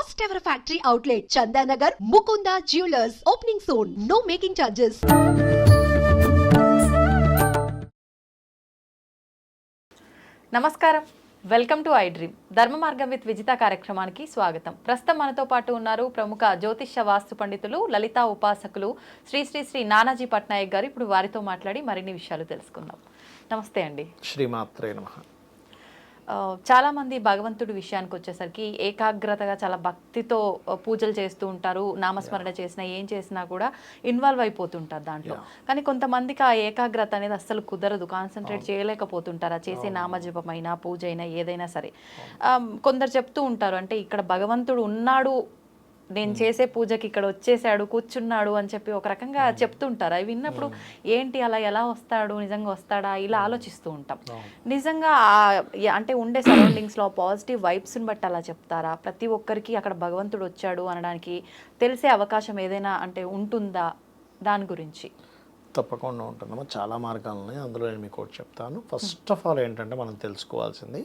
First ever factory outlet, Chandanagar, Mukunda Jewelers. Opening soon. No making charges. నమస్కారం, welcome to I dream. ధర్మ మార్గం with Vijitha కార్యక్రమానికి స్వాగతం. ప్రస్తుతం మనతో పాటు ఉన్నారు ప్రముఖ జ్యోతిష్య వాస్తు పండితులు, లలితా ఉపాసకులు శ్రీ శ్రీ శ్రీ నానాజీ పట్నాయక్ గారు. ఇప్పుడు వారితో మాట్లాడి మరిన్ని విషయాలు తెలుసుకుందాం. నమస్తే అండి. శ్రీమాత్రే నమః. చాలామంది భగవంతుడి విషయానికి వచ్చేసరికి ఏకాగ్రతగా చాలా భక్తితో పూజలు చేస్తూ ఉంటారు. నామస్మరణ చేసినా ఏం చేసినా కూడా ఇన్వాల్వ్ అయిపోతుంటారు దాంట్లో. కానీ కొంతమందికి ఆ ఏకాగ్రత అనేది అస్సలు కుదరదు, కాన్సన్ట్రేట్ చేయలేకపోతుంటారు. ఆ చేసే నామజపమైనా పూజ అయినా ఏదైనా సరే. కొందరు చెప్తూ ఉంటారు, అంటే ఇక్కడ భగవంతుడు ఉన్నాడు, నేను చేసే పూజకి ఇక్కడ వచ్చేసాడు, కూర్చున్నాడు అని చెప్పి ఒక రకంగా చెప్తుంటారు. అవి విన్నప్పుడు ఏంటి అలా ఎలా వస్తాడు, నిజంగా వస్తాడా, ఇలా ఆలోచిస్తూ ఉంటాం. నిజంగా అంటే ఉండే సరౌండింగ్స్లో పాజిటివ్ వైబ్స్ని బట్టి అలా చెప్తారా? ప్రతి ఒక్కరికి అక్కడ భగవంతుడు వచ్చాడు అనడానికి తెలిసే అవకాశం ఏదైనా అంటే ఉంటుందా? దాని గురించి తప్పకుండా ఉంటుందమ్మా. చాలా మార్గాలు ఉన్నాయి, అందులో నేను మీకు ఒకటి చెప్తాను. ఫస్ట్ ఆఫ్ ఆల్ ఏంటంటే మనం తెలుసుకోవాల్సింది,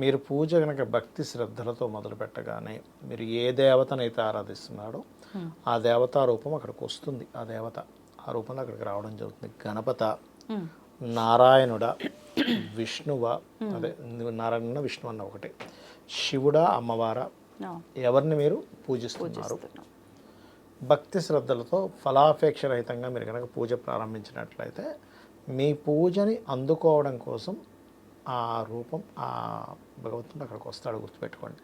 మీరు పూజ కనుక భక్తి శ్రద్ధలతో మొదలు పెట్టగానే మీరు ఏ దేవతనైతే ఆరాధిస్తున్నాడో ఆ దేవతా రూపం అక్కడికి వస్తుంది. ఆ రూపంలో అక్కడికి రావడం జరుగుతుంది. గణపత, నారాయణుడ, విష్ణువ, అదే నారాయణ విష్ణు అన్న ఒకటే, శివుడా, అమ్మవారా, ఎవరిని మీరు పూజిస్తున్నారు? భక్తి శ్రద్ధలతో ఫలాపేక్ష రహితంగా మీరు కనుక పూజ ప్రారంభించినట్లయితే మీ పూజని అందుకోవడం కోసం ఆ రూపం, ఆ భగవంతుడు అక్కడికి వస్తాడు. గుర్తుపెట్టుకోండి,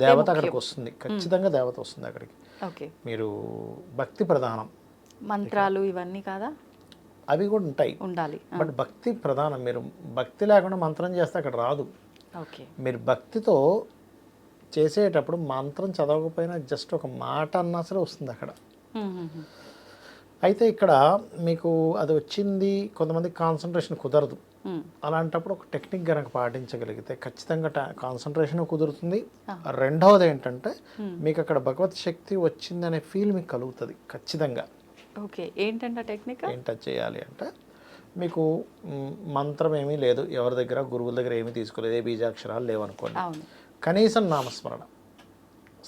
దేవత అక్కడికి వస్తుంది, ఖచ్చితంగా దేవత వస్తుంది అక్కడికి. మీరు భక్తి ప్రధానం, మంత్రాలు ఇవన్నీ కాదా? అవి కూడా ఉంటాయి, ఉండాలి. బట్ భక్తి ప్రధానం. మీరు భక్తి లేకుండా మంత్రం చేస్తే అక్కడ రాదు. మీరు భక్తితో చేసేటప్పుడు మంత్రం చదవకపోయినా జస్ట్ ఒక మాట అన్నా సరే వస్తుంది అక్కడ. అయితే ఇక్కడ మీకు అది వచ్చింది, కొంతమందికి కాన్సన్ట్రేషన్ కుదరదు. అలాంటప్పుడు ఒక టెక్నిక్ కనుక పాటించగలిగితే ఖచ్చితంగా కాన్సన్ట్రేషన్ కుదురుతుంది. రెండవది ఏంటంటే మీకు అక్కడ భగవత్ శక్తి వచ్చిందనే ఫీల్ మీకు కలుగుతుంది ఖచ్చితంగా. ఓకే, ఏంటంటే టెక్నిక్ ఏంటో చేయాలి అంటే, మీకు మంత్రం ఏమీ లేదు, ఎవరి దగ్గర గురువుల దగ్గర ఏమీ తీసుకోలేదు, ఏ బీజాక్షరాలు లేవనుకోండి, కనీసం నామస్మరణ,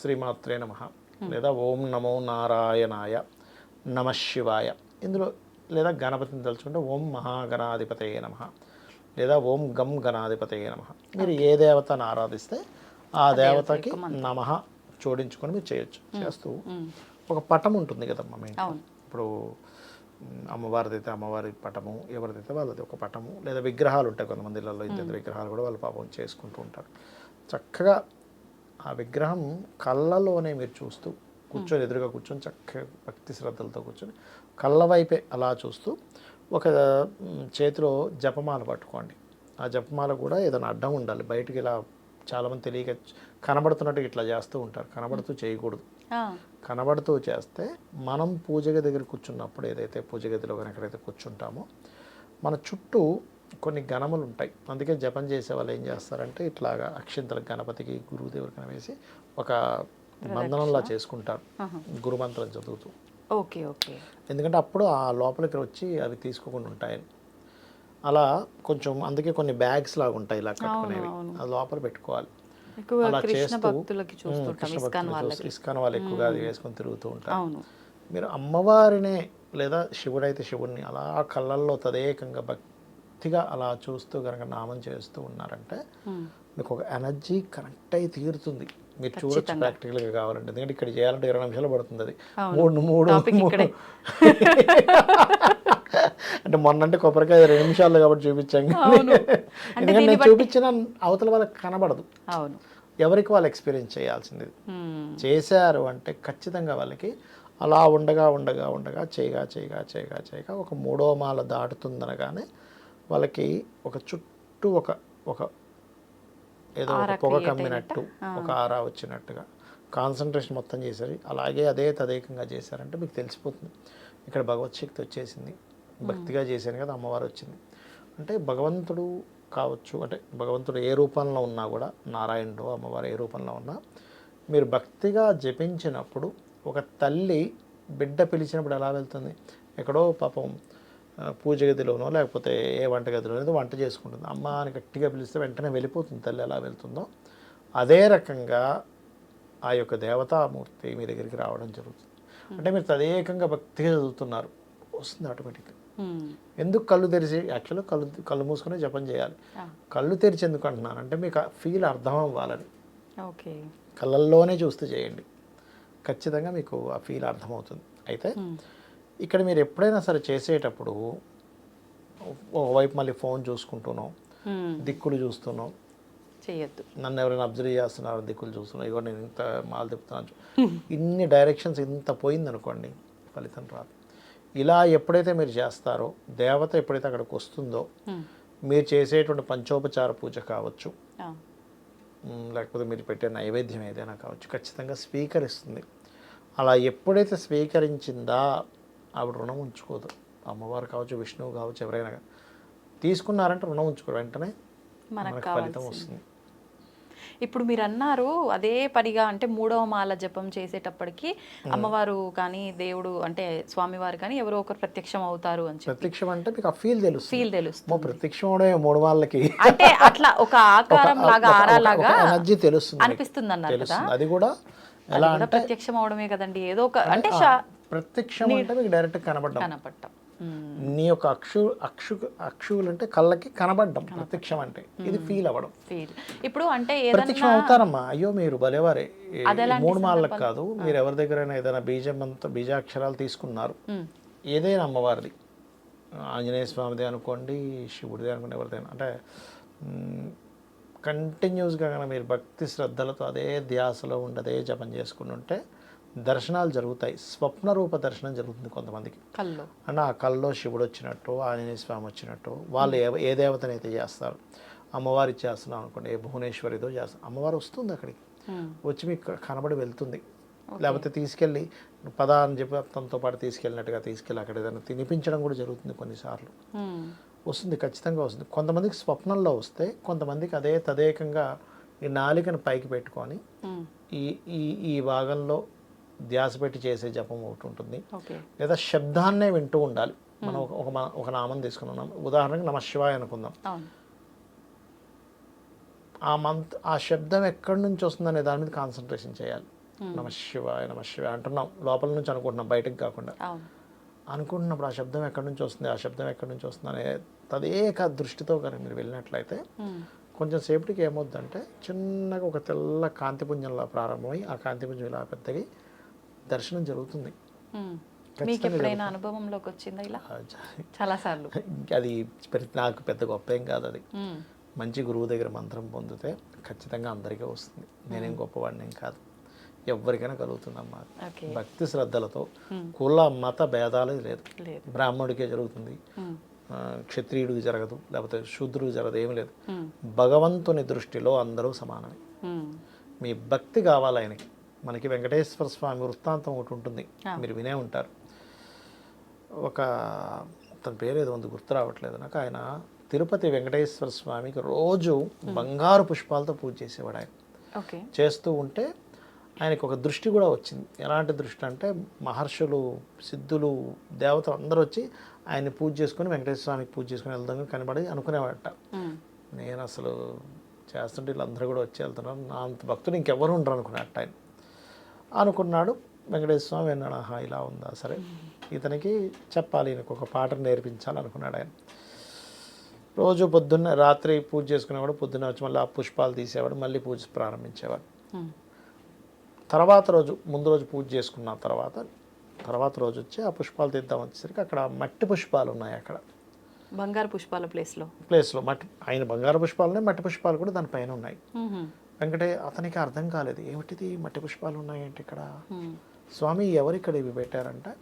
శ్రీమాత్రే నమః, లేదా ఓం నమో నారాయణాయ, నమః శివాయ, ఇందులో లేదా గణపతిని తలుచుకుంటే ఓం మహాగణాధిపతయే నమః, లేదా ఓం గం గణాధిపతయే నమః. మీరు ఏ దేవతను ఆరాధిస్తే ఆ దేవతకి నమః జోడించుకొని మీరు చేయొచ్చు. చేస్తూ ఒక పటం ఉంటుంది కదమ్మా మీ ఇంట్లో. ఇప్పుడు అమ్మవారిదైతే అమ్మవారి పటము, ఎవరిదైతే వాళ్ళది ఒక పటము, లేదా విగ్రహాలు ఉంటాయి కొంతమంది ఇళ్ళల్లో, ఇంత విగ్రహాలు కూడా వాళ్ళు పాపం చేసుకుంటూ ఉంటారు. చక్కగా ఆ విగ్రహం కళ్ళలోనే మీరు చూస్తూ కూర్చొని, ఎదురుగా కూర్చొని చక్కగా భక్తి శ్రద్ధలతో కూర్చొని కళ్ళ వైపే అలా చూస్తూ ఒక చేతిలో జపమాల పట్టుకోండి. ఆ జపమాల కూడా ఏదైనా అడ్డం ఉండాలి. బయటికి ఇలా చాలామంది తెలియక కనబడుతున్నట్టు ఇట్లా చేస్తూ ఉంటారు. కనబడుతూ చేయకూడదు. కనబడుతూ చేస్తే మనం పూజ గది దగ్గర కూర్చున్నప్పుడు, ఏదైతే పూజ గదిలో కానీ ఎక్కడైతే కూర్చుంటామో మన చుట్టూ కొన్ని గణములు ఉంటాయి. అందుకే జపం చేసే వాళ్ళు ఏం చేస్తారంటే ఇట్లాగా అక్షింతలకు గణపతికి గురువుదేవుడికి వేసి ఒక బంధనంలా చేసుకుంటారు గురుమంత్రం చదువుతూ. Okay okay. ఎందుకంటే అప్పుడు ఆ లోపలికి వచ్చి అవి తీసుకోకుండా ఉంటాయని. అలా కొంచెం, అందుకే కొన్ని బ్యాగ్స్ లాగా ఉంటాయి ఇలా కట్టుకునేవి, అది లోపల పెట్టుకోవాలి. అలా చేస్తూ ఇస్కాన్ వాళ్ళు ఎక్కువగా అది వేసుకొని తిరుగుతూ ఉంటారు. మీరు అమ్మవారినే లేదా శివుడైతే శివుడిని అలా కళ్ళల్లో తదేకంగా భక్తిగా అలా చూస్తూ కనుక నామం చేస్తూ ఉన్నారంటే మీకు ఒక ఎనర్జీ కనెక్ట్ అయి తీరుతుంది. మీరు చూడొచ్చు ప్రాక్టికల్గా కావాలంటే. ఎందుకంటే ఇక్కడ చేయాలంటే 20 నిమిషాలు పడుతుంది. అది మూడు అంటే మొన్నంటే కొబ్బరికాయ 2 నిమిషాలు కాబట్టి చూపించాం. ఎందుకంటే నేను చూపించిన అవతల వాళ్ళకి కనబడదు. ఎవరికి వాళ్ళు ఎక్స్పీరియన్స్ చేయాల్సింది. చేశారు అంటే ఖచ్చితంగా వాళ్ళకి అలా ఉండగా చేయగా ఒక 3వ మాల దాటుతుందనగానే వాళ్ళకి ఒక చుట్టూ ఒక ఏదో ఒక పొగ కమ్మినట్టు, ఒక ఆరా వచ్చినట్టుగా కాన్సన్ట్రేషన్ మొత్తం చేశారు. అలాగే అదే తదేకంగా చేశారంటే మీకు తెలిసిపోతుంది ఇక్కడ భగవత్ శక్తి వచ్చేసింది. భక్తిగా చేశాను కదా, అమ్మవారు వచ్చింది అంటే భగవంతుడు కావచ్చు. అంటే భగవంతుడు ఏ రూపంలో ఉన్నా కూడా, నారాయణుడు అమ్మవారు ఏ రూపంలో ఉన్నా, మీరు భక్తిగా జపించినప్పుడు ఒక తల్లి బిడ్డ పిలిచినప్పుడు ఎలా వెళ్తుంది, ఎక్కడో పాపం పూజ గదిలోనో లేకపోతే ఏ వంట గదిలోనో వంట చేసుకుంటుంది. అమ్మ అని గట్టిగా పిలిస్తే వెంటనే వెళ్ళిపోతుంది తల్లి, ఎలా వెళ్తుందో అదే రకంగా ఆ యొక్క దేవతామూర్తి మీ దగ్గరికి రావడం జరుగుతుంది. అంటే మీరు తదేకంగా భక్తిగా చదువుతున్నారు, వస్తుంది ఆటోమేటిక్గా. ఎందుకు కళ్ళు తెరిచి, యాక్చువల్గా కళ్ళు మూసుకునే జపం చేయాలి. కళ్ళు తెరిచి ఎందుకు అంటున్నాను అంటే మీకు ఆ ఫీల్ అర్థం అవ్వాలని. ఓకే, కళ్ళల్లోనే చూస్తూ చేయండి, ఖచ్చితంగా మీకు ఆ ఫీల్ అర్థమవుతుంది. అయితే ఇక్కడ మీరు ఎప్పుడైనా సరే చేసేటప్పుడు ఒకవైపు మళ్ళీ ఫోన్ చూసుకుంటున్నాం, దిక్కులు చూస్తున్నాం, చేయొద్దు. నన్ను ఎవరైనా అబ్జర్వ్ చేస్తున్నారు, దిక్కులు చూస్తున్నాం, ఇగో నేను ఇంత మాలు తిప్పుతున్నాను, ఇన్ని డైరెక్షన్స్ ఇంత పోయిందనుకోండి, ఫలితం రాదు. ఇలా ఎప్పుడైతే మీరు చేస్తారో, దేవత ఎప్పుడైతే అక్కడికి వస్తుందో, మీరు చేసేటువంటి పంచోపచార పూజ కావచ్చు, లేకపోతే మీరు పెట్టే నైవేద్యం ఏదైనా కావచ్చు, ఖచ్చితంగా స్వీకరిస్తుంది. అలా ఎప్పుడైతే స్వీకరించిందా ఆవిడ రుణం ఉంచుకోదు. అమ్మవారు కావచ్చు, విష్ణువు కావచ్చు, ఎవరైనా తీసుకున్నారంటే రుణం ఉంచుకోరు, వెంటనే మనకు ఫలితం వస్తుంది. ఇప్పుడు మీరు అన్నారు అదే పనిగా, అంటే 3వ మాల జపం చేసేటప్పటికి అమ్మవారు కానీ దేవుడు అంటే స్వామివారు కానీ ఎవరో ఒకరు ప్రత్యక్షం అవుతారు అని చెప్పి. ప్రత్యక్షం అంటే మీకు ఆ ఫీల్ తెలుస్తుంది. ప్రత్యక్షం అవడే 3 వాళ్ళకి అంటే అట్లా ఒక ఆకారం లాగా, ఆరాలాగా ఎనర్జీ తెలుస్తుంది, అనిపిస్తుంది అన్నారు కదా. అది కూడా ఎలా అంటే ప్రత్యక్షం అవడమే కదండి, ఏదో ఒక అంటే ప్రత్యక్షం అంటే మీకు డైరెక్ట్ కనబడ్డం. నీ యొక్క అక్షువులు అంటే కళ్ళకి కనబడ్డం ప్రత్యక్షం అంటే, ఇది ఫీల్ అవ్వడం. ఇప్పుడు అంటే ప్రత్యక్షం అవుతారమ్మా, అయ్యో మీరు భలేవారే, 3 మాలకు కాదు, మీరు ఎవరి దగ్గరైనా ఏదైనా బీజాక్షరాలు తీసుకున్నారు, ఏదైనా అమ్మవారిది, ఆంజనేయ స్వామిది అనుకోండి, శివుడిది అనుకోండి, ఎవరిదైనా, అంటే కంటిన్యూస్గా కానీ మీరు భక్తి శ్రద్ధలతో అదే ధ్యాసలో ఉండి అదే జపం చేసుకుని ఉంటే దర్శనాలు జరుగుతాయి. స్వప్న రూప దర్శనం జరుగుతుంది కొంతమందికి. అంటే ఆ కల్లో శివుడు వచ్చినట్టు, ఆంజనేయ స్వామి వచ్చినట్టు, వాళ్ళు ఏ దేవతనైతే చేస్తారు, అమ్మవారి చేస్తున్నాం అనుకోండి, ఏ భువనేశ్వరితో చేస్తాం, అమ్మవారు వస్తుంది అక్కడికి, వచ్చి మీకు కనబడి వెళ్తుంది. లేకపోతే తీసుకెళ్ళి పదా అని చెప్పి తనతో పాటు తీసుకెళ్ళినట్టుగా తీసుకెళ్ళి అక్కడ ఏదైనా తినిపించడం కూడా జరుగుతుంది కొన్నిసార్లు. వస్తుంది, ఖచ్చితంగా వస్తుంది. కొంతమందికి స్వప్నంలో వస్తే, కొంతమందికి అదే తదేకంగా ఈ నాలికను పైకి పెట్టుకొని ఈ భాగంలో ధ్యాస పెట్టి చేసే జపం ఒకటి ఉంటుంది. లేదా శబ్దాన్నే వింటూ ఉండాలి. మనం ఒక నామం తీసుకున్నాం, ఉదాహరణకు నమశివాయ అనుకుందాం. ఆ శబ్దం ఎక్కడి నుంచి వస్తుందనే దాని మీద కాన్సన్ట్రేషన్ చేయాలి. నమశివాయ నమశివాయ అంటున్నాం, లోపల నుంచి అనుకుంటున్నాం, బయటకు కాకుండా అనుకుంటున్నప్పుడు ఆ శబ్దం ఎక్కడి నుంచి వస్తుంది, ఆ శబ్దం ఎక్కడి నుంచి వస్తుంది అనే తదేక దృష్టితో కనుక మీరు వెళ్ళినట్లయితే కొంచెం సేపటికి ఏమవుద్దంటే చిన్నగా ఒక తెల్ల కాంతిపుంజంలా ప్రారంభమై ఆ కాంతిపుంజం ఇలా పెద్దగా దర్శనం జరుగుతుంది. మీకు ఎప్పుడైనా అనుభవంలోకి వచ్చిందా ఇలా? చాలాసార్లు. అది నాకు పెద్ద గొప్ప ఏం కాదు, అది మంచి గురువు దగ్గర మంత్రం పొందితే ఖచ్చితంగా అందరికీ వస్తుంది. నేనేం గొప్పవాడిని ఏం కాదు, ఎవరికైనా కలుగుతుందమ్మా. భక్తి శ్రద్ధలతో కుల మత భేదాలు లేదు. బ్రాహ్మణుడికే జరుగుతుంది, క్షత్రియుడికి జరగదు, లేకపోతే శూద్రుడికి జరగదు, ఏమి లేదు. భగవంతుని దృష్టిలో అందరూ సమానమే. మీ భక్తి కావాలి ఆయనకి. మనకి వెంకటేశ్వర స్వామి వృత్తాంతం ఒకటి ఉంటుంది, మీరు వినే ఉంటారు. తన పేరు ఏదో ఉంది, గుర్తు రావట్లేదు నాకు. ఆయన తిరుపతి వెంకటేశ్వర స్వామికి రోజు బంగారు పుష్పాలతో పూజ చేసేవాడు. ఆయన చేస్తూ ఉంటే ఆయనకు ఒక దృష్టి కూడా వచ్చింది. ఎలాంటి దృష్టి అంటే, మహర్షులు, సిద్ధులు, దేవతలు అందరూ వచ్చి ఆయన్ని పూజ చేసుకుని వెంకటేశ్వర స్వామికి పూజ చేసుకుని వెళ్దాం కనబడి అనుకునేవాడట. నేను అసలు చేస్తుంటే వీళ్ళందరూ కూడా వచ్చి వెళ్తున్నారు, నా అంత భక్తులు ఇంకెవరు ఉండరు అనుకున్నట్టు ఆయన అనుకున్నాడు. వెంకటేశ్వర స్వామి విన్నాడు, ఆహా ఇలా ఉందా, సరే ఇతనికి చెప్పాలి, ఈయనకు ఒక పాటను నేర్పించాలి అనుకున్నాడు. ఆయన రోజు పొద్దున్న రాత్రి పూజ చేసుకునేవాడు, పొద్దున్న వచ్చి మళ్ళీ ఆ పుష్పాలు తీసేవాడు, మళ్ళీ పూజ ప్రారంభించేవాడు. తర్వాత రోజు, ముందు రోజు పూజ చేసుకున్న తర్వాత రోజు వచ్చి ఆ పుష్పాలు తీద్దాం వచ్చేసరికి అక్కడ మట్టి పుష్పాలు ఉన్నాయి. అక్కడ బంగారు పుష్పాల ప్లేస్లో మట్టి, ఆయన బంగారు పుష్పాలున్నాయి, మట్టి పుష్పాలు కూడా దానిపైన ఉన్నాయి. అతనికి అర్థం కాలేదు, ఏమిటిది మట్టి పుష్పాలు ఉన్నాయేంటి ఇక్కడ, స్వామి ఎవరు ఇక్కడ ఇవి పెట్టారంటే,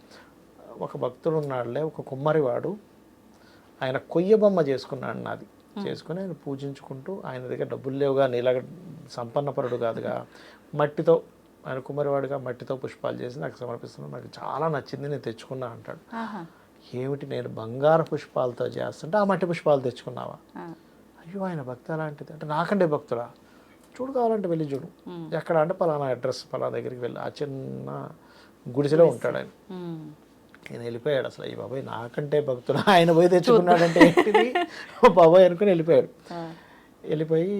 ఒక భక్తుడు ఉన్నాడులే, ఒక కుమ్మరివాడు, ఆయన కొయ్య బొమ్మ చేసుకున్నాడు నాది, చేసుకుని ఆయన పూజించుకుంటూ, ఆయన దగ్గర డబ్బులు లేవుగా, నీలాగా సంపన్నపరుడు కాదుగా, మట్టితో, ఆయన కుమ్మరివాడుగా మట్టితో పుష్పాలు చేసి నాకు సమర్పిస్తున్నాను, నాకు చాలా నచ్చింది, నేను తెచ్చుకున్నా అంటాడు. ఏమిటి, నేను బంగారు పుష్పాలతో చేస్తుంటే ఆ మట్టి పుష్పాలు తెచ్చుకున్నావా? అయ్యో ఆయన భక్తి అలాంటిది అంటే, నాకంటే భక్తుడా, చూడు కావాలంటే వెళ్ళి చూడు, ఎక్కడ అంటే పలానా అడ్రస్, పలానా దగ్గరికి వెళ్ళి, ఆ చిన్న గుడిసెలో ఉంటాడు ఆయన. నేను వెళ్ళిపోయాడు అసలు, ఈ బాబాయ్ నాకంటే భక్తుడు, ఆయన పోయి తెచ్చుకున్నాడంటే ఏంటిది బాబాయ్ అనుకుని వెళ్ళిపోయాడు. వెళ్ళిపోయి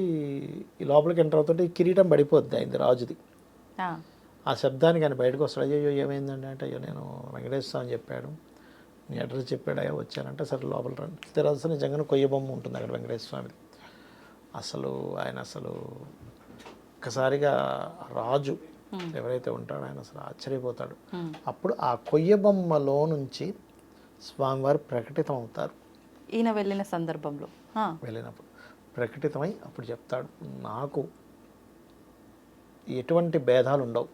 ఈ లోపలికి ఎంటర్ అవుతుంటే ఈ కిరీటం పడిపోద్ది అయింది రాజుది. ఆ శబ్దానికి ఆయన బయటకు వస్తాడు. అయ్యో ఏమైందండి అంటే, అయ్యో నేను వెంకటేశ్వర అని చెప్పాడు, నీ అడ్రస్ చెప్పాడు, అయ్యో వచ్చానంటే సరే లోపల రండి. తెరల్సి నిజంగానే కొయ్య బొమ్మ ఉంటుంది అక్కడ వెంకటేశ్వర స్వామిది. అసలు ఆయన అసలు ఒక్కసారిగా రాజు ఎవరైతే ఉంటాడో ఆయన అసలు ఆశ్చర్యపోతాడు. అప్పుడు ఆ కొయ్య బొమ్మలో నుంచి స్వామివారు ప్రకటితం అవుతారు. ఈయన వెళ్ళిన సందర్భంలో వెళ్ళినప్పుడు ప్రకటితమై అప్పుడు చెప్తాడు, నాకు ఎటువంటి భేదాలు ఉండవు,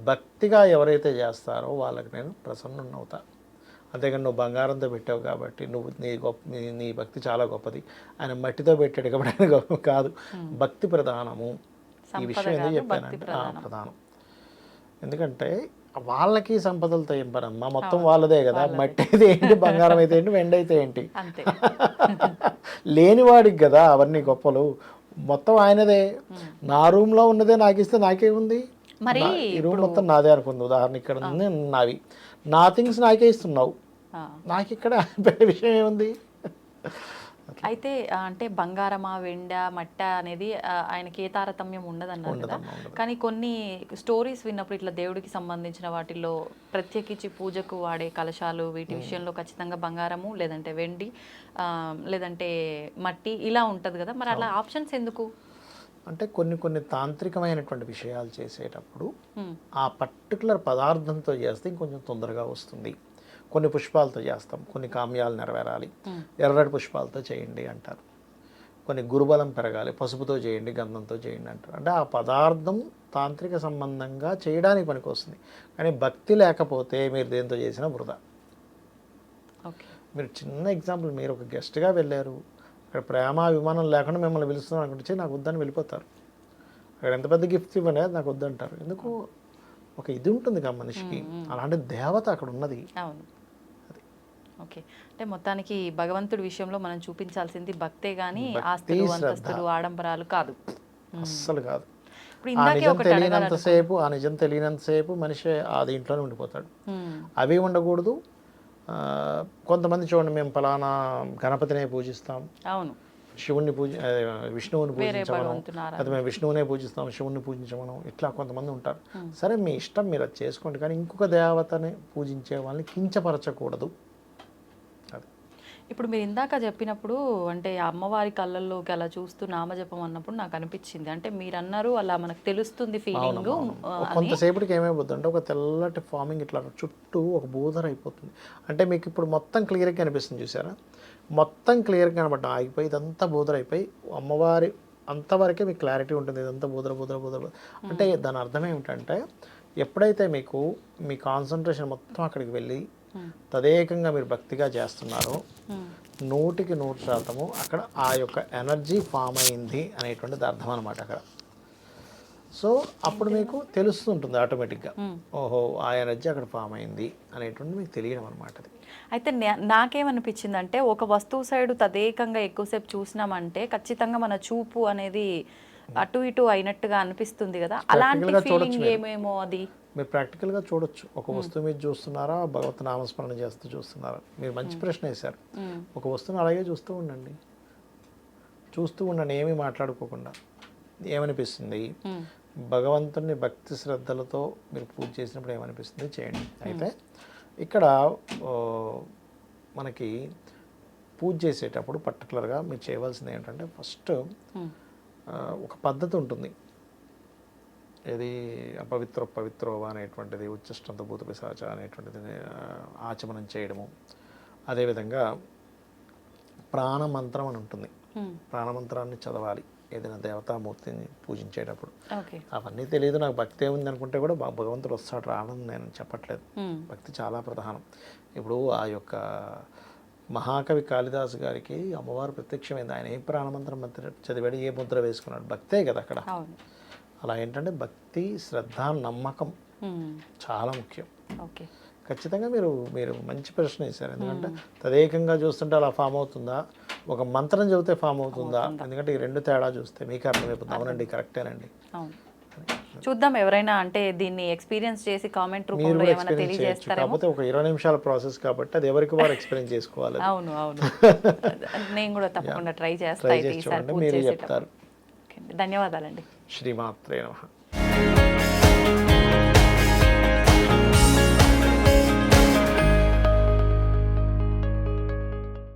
భక్తిగా ఎవరైతే చేస్తారో వాళ్ళకి నేను ప్రసన్నున్నవుతా. అంతేగాని నువ్వు బంగారంతో పెట్టావు కాబట్టి నువ్వు నీ భక్తి చాలా గొప్పది, ఆయన మట్టితో పెట్టాడు కాబట్టి ఆయన గొప్ప కాదు, భక్తి ప్రధానము. ఈ విషయం ఎందుకు చెప్పానంటే ప్రధానం. ఎందుకంటే వాళ్ళకి సంపదలతో ఏం పనమ్మా, మొత్తం వాళ్ళదే కదా. మట్టి అయితే ఏంటి, బంగారం అయితే ఏంటి, వెండి అయితే ఏంటి, లేనివాడికి కదా అవన్నీ గొప్పలు. మొత్తం ఆయనదే. నా రూమ్లో ఉన్నదే నాకు ఇస్తే నాకేముంది, ఈ రూమ్ మొత్తం నాదే అనుకుంది. ఉదాహరణ ఇక్కడ ఉంది నావి, నా థింగ్స్ నాకే ఇస్తున్నావు, నాకు ఇక్కడ విషయం ఏముంది. అయితే అంటే బంగారమా వెండ మట్ట అనేది ఆయనకి ఏ తారతమ్యం ఉండదన్నారు కదా. కానీ కొన్ని స్టోరీస్ విన్నప్పుడు ఇట్లా దేవుడికి సంబంధించిన వాటిల్లో ప్రత్యేకించి పూజకు వాడే కలశాలు వీటి విషయంలో ఖచ్చితంగా బంగారము లేదంటే వెండి లేదంటే మట్టి ఇలా ఉంటుంది కదా. మరి అలా ఆప్షన్స్ ఎందుకు అంటే కొన్ని తాంత్రికమైనటువంటి విషయాలు చేసేటప్పుడు ఆ పర్టికులర్ పదార్థంతో చేస్తే ఇంకొంచెం తొందరగా వస్తుంది. కొన్ని పుష్పాలతో చేస్తాం, కొన్ని కామ్యాలు నెరవేరాలి, ఎర్రటి పుష్పాలతో చేయండి అంటారు. కొన్ని గురుబలం పెరగాలి, పసుపుతో చేయండి, గంధంతో చేయండి అంటారు. అంటే ఆ పదార్థం తాంత్రిక సంబంధంగా చేయడానికి పనికి వస్తుంది. కానీ భక్తి లేకపోతే మీరు దేంతో చేసినా వృధా. మీరు చిన్న ఎగ్జాంపుల్, మీరు ఒక గెస్ట్గా వెళ్ళారు, అక్కడ ప్రేమ అభిమానం లేకుండా మిమ్మల్ని పిలుస్తున్నాను అనుకుంటే నాకు వద్దని వెళ్ళిపోతారు. అక్కడ ఎంత పెద్ద గిఫ్ట్ ఇవ్వనే నాకు వద్దంటారు. ఎందుకు, ఒక ఇది ఉంటుంది కదా మనిషికి, అలాంటి దేవత అక్కడ ఉన్నది. ఓకే, అంటే మొత్తానికి భగవంతుడి విషయంలో మనం చూపించాల్సింది భక్తే గానీ ఆస్తులు అంతస్తులు ఆడంబరాలు కాదు, అస్సలు కాదు. ఆ నిజం తెలియనంతసేపు మనిషి ఆ దీంట్లోనే ఉండిపోతాడు. అవి ఉండకూడదు. కొంతమంది చూడండి, మేము ఫలానా గణపతినే పూజిస్తాం, అవును, శివుణ్ణి విష్ణువుని పూజించమనం, అది మేము విష్ణువునే పూజిస్తాం, శివుణ్ణి పూజించమనం, ఇట్లా కొంతమంది ఉంటారు. సరే మీ ఇష్టం, మీరు అది చేసుకోండి. కానీ ఇంకొక దేవతని పూజించే వాళ్ళని కించపరచకూడదు. ఇప్పుడు మీరు ఇందాక చెప్పినప్పుడు అంటే అమ్మవారి కళ్ళల్లోకి అలా చూస్తూ నామజపం అన్నప్పుడు నాకు అనిపించింది, అంటే మీరు అన్నారు అలా మనకు తెలుస్తుంది ఫీలింగ్. కొంతసేపటికి ఏమైపోతుంది అంటే ఒక తెల్లటి ఫార్మింగ్ ఇట్లా చుట్టూ ఒక బూదర్ అయిపోతుంది. అంటే మీకు ఇప్పుడు మొత్తం క్లియర్గా కనిపిస్తుంది చూసారా, మొత్తం క్లియర్గా కనబడ్డా ఆగిపోయి ఇదంతా బూదర్ అయిపోయి అమ్మవారి అంతవరకే మీకు క్లారిటీ ఉంటుంది. ఇదంతా బూదర. అంటే దాని అర్థం ఏమిటంటే ఎప్పుడైతే మీకు మీ కాన్సన్ట్రేషన్ మొత్తం అక్కడికి వెళ్ళి తదేకంగా మీరు భక్తిగా చేస్తున్నారో 100% అక్కడ ఆ యొక్క ఎనర్జీ ఫామ్ అయింది అనేటువంటిది అర్థం అనమాట అక్కడ. సో అప్పుడు మీకు తెలుస్తుంటుంది ఆటోమేటిక్గా, ఓహో ఆ ఎనర్జీ అక్కడ ఫామ్ అయింది అనేటువంటి మీకు తెలియడం అనమాట. అయితే నాకేమనిపించింది అంటే ఒక వస్తువు సైడ్ తదేకంగా ఎక్కువసేపు చూసినామంటే ఖచ్చితంగా మన చూపు అనేది అటు ఇటు అయినట్టుగా అనిపిస్తుంది కదా, అలాంటి ఫీలింగ్ ఏమేమో అది మీరు ప్రాక్టికల్గా చూడొచ్చు. ఒక వస్తువు మీద చూస్తున్నారా, భగవత్ నామస్మరణ చేస్తూ చూస్తున్నారా? మీరు మంచి ప్రశ్న వేశారు. ఒక వస్తువుని అలాగే చూస్తూ ఉండండి, ఏమీ మాట్లాడుకోకుండా. ఏమనిపిస్తుంది, భగవంతుని భక్తి శ్రద్ధలతో మీరు పూజ చేసినప్పుడు ఏమనిపిస్తుంది చేయండి. అయితే ఇక్కడ మనకి పూజ చేసేటప్పుడు పర్టికులర్గా మీరు చేయవలసింది ఏంటంటే ఫస్ట్ ఒక పద్ధతి ఉంటుంది. ఇది పవిత్రోవా అనేటువంటిది, ఉచ్చష్టంత భూత పిశాచ అనేటువంటిది ఆచమనం చేయడము. అదేవిధంగా ప్రాణమంత్రం అని ఉంటుంది, ప్రాణమంత్రాన్ని చదవాలి ఏదైనా దేవతామూర్తిని పూజించేటప్పుడు. అవన్నీ తెలియదు, నాకు భక్తి ఏముంది అనుకుంటే కూడా భగవంతుడు వస్తాడు, రావడం నేను చెప్పట్లేదు. భక్తి చాలా ప్రధానం. ఇప్పుడు ఆ యొక్క మహాకవి కాళిదాసు గారికి అమ్మవారు ప్రత్యక్షమైంది. ఆయన ఏ ప్రాణమంత్రం చదివాడు, ఏ ముద్ర వేసుకున్నాడు, భక్తే కదా అక్కడ. అలా ఏంటంటే భక్తి, శ్రద్ధ, నమ్మకం చాలా ముఖ్యం. ఖచ్చితంగా మీరు మంచి ప్రశ్న వేశారు. ఎందుకంటే తదేకంగా చూస్తుంటే అలా ఫామ్ అవుతుందా, ఒక మంత్రం చెబితే ఫామ్ అవుతుందా? ఎందుకంటే ఈ రెండు తేడా చూస్తే మీకు అర్థమైపోతుంది. అవునండి, కరెక్టేనండి. చూద్దాం, ఎవరైనా అంటే దీన్ని ఎక్స్పీరియన్స్ చేసి కామెంట్ రూపంలో ఏమైనా తెలియజేస్తారేమో. కాకపోతే ఒక 20 నిమిషాల ప్రాసెస్ కాబట్టి అది ఎవరికి వారు ఎక్స్పీరియన్స్ చేసుకోవాలి. అవును నేను కూడా తప్పకుండా ట్రై చేస్తాను. మీరు చెప్తారు. ధన్యవాదాలండి. శ్రీమాత్రే నమః.